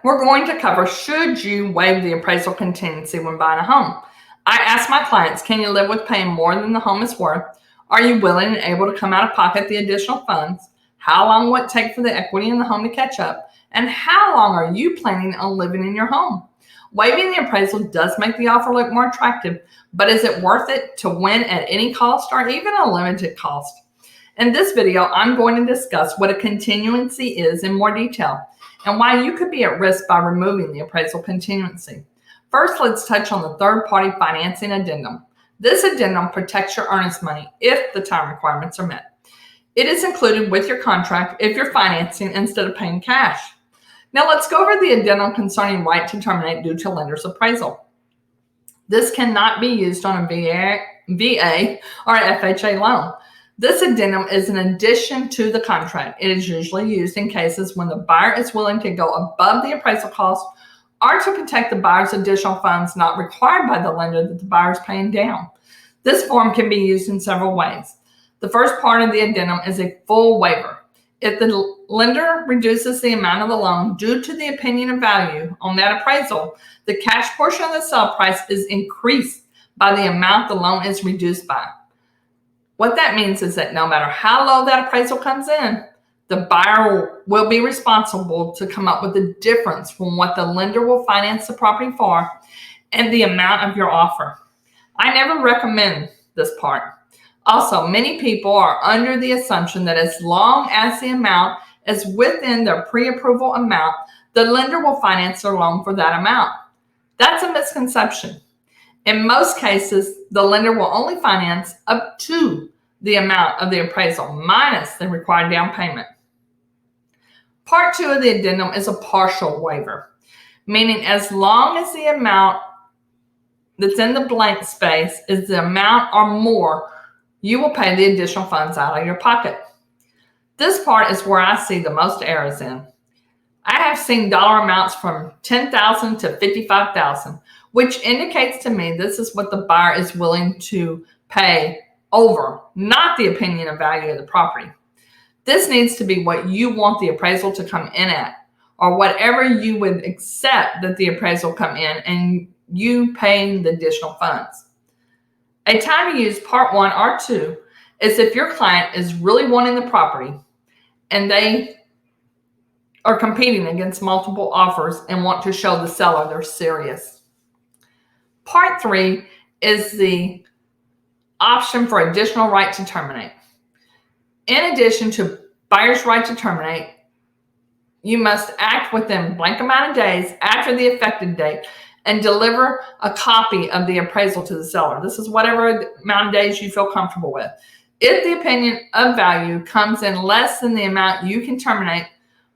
we're going to cover, should you waive the appraisal contingency when buying a home? I ask my clients, can you live with paying more than the home is worth? Are you willing and able to come out of pocket the additional funds? How long will it take for the equity in the home to catch up? And how long are you planning on living in your home? Waiving the appraisal does make the offer look more attractive, but is it worth it to win at any cost or even a limited cost? In this video, I'm going to discuss what a contingency is in more detail and why you could be at risk by removing the appraisal contingency. First, let's touch on the third party financing addendum. This addendum protects your earnest money if the time requirements are met. It is included with your contract if you're financing instead of paying cash. Now let's go over the addendum concerning right to terminate due to lender's appraisal. This cannot be used on a VA or FHA loan. This addendum is an addition to the contract. It is usually used in cases when the buyer is willing to go above the appraisal cost or to protect the buyer's additional funds not required by the lender that the buyer is paying down. This form can be used in several ways. The first part of the addendum is a full waiver. If the lender reduces the amount of the loan due to the opinion of value on that appraisal, the cash portion of the sale price is increased by the amount the loan is reduced by. What that means is that no matter how low that appraisal comes in, the buyer will be responsible to come up with the difference from what the lender will finance the property for and the amount of your offer. I never recommend this part. Also, many people are under the assumption that as long as the amount is within their pre-approval amount, the lender will finance their loan for that amount. That's a misconception. In most cases, the lender will only finance up to the amount of the appraisal minus the required down payment. Part 2 of the addendum is a partial waiver, meaning as long as the amount that's in the blank space is the amount or more, you will pay the additional funds out of your pocket. This part is where I see the most errors in. I have seen dollar amounts from $10,000 to $55,000, which indicates to me this is what the buyer is willing to pay over, not the opinion of value of the property. This needs to be what you want the appraisal to come in at, or whatever you would accept that the appraisal come in and you paying the additional funds. A time to use part 1 or 2 is if your client is really wanting the property and they are competing against multiple offers and want to show the seller they're serious. Part 3 is the option for additional right to terminate. In addition to buyer's right to terminate, you must act within a blank amount of days after the effective date and deliver a copy of the appraisal to the seller. This is whatever amount of days you feel comfortable with. If the opinion of value comes in less than the amount, you can terminate,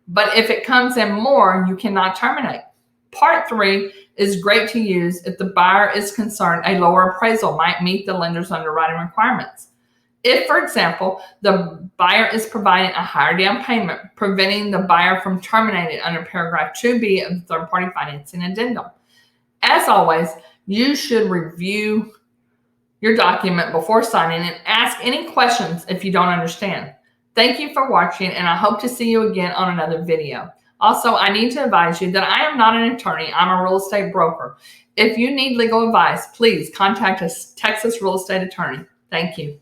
but if it comes in more, you cannot terminate. Part 3 is great to use if the buyer is concerned a lower appraisal might meet the lender's underwriting requirements. If, for example, the buyer is providing a higher down payment, preventing the buyer from terminating under paragraph 2B of the third party financing addendum. As always, you should review your document before signing and ask any questions if you don't understand. Thank you for watching, and I hope to see you again on another video. Also, I need to advise you that I am not an attorney. I'm a real estate broker. If you need legal advice, please contact a Texas real estate attorney. Thank you.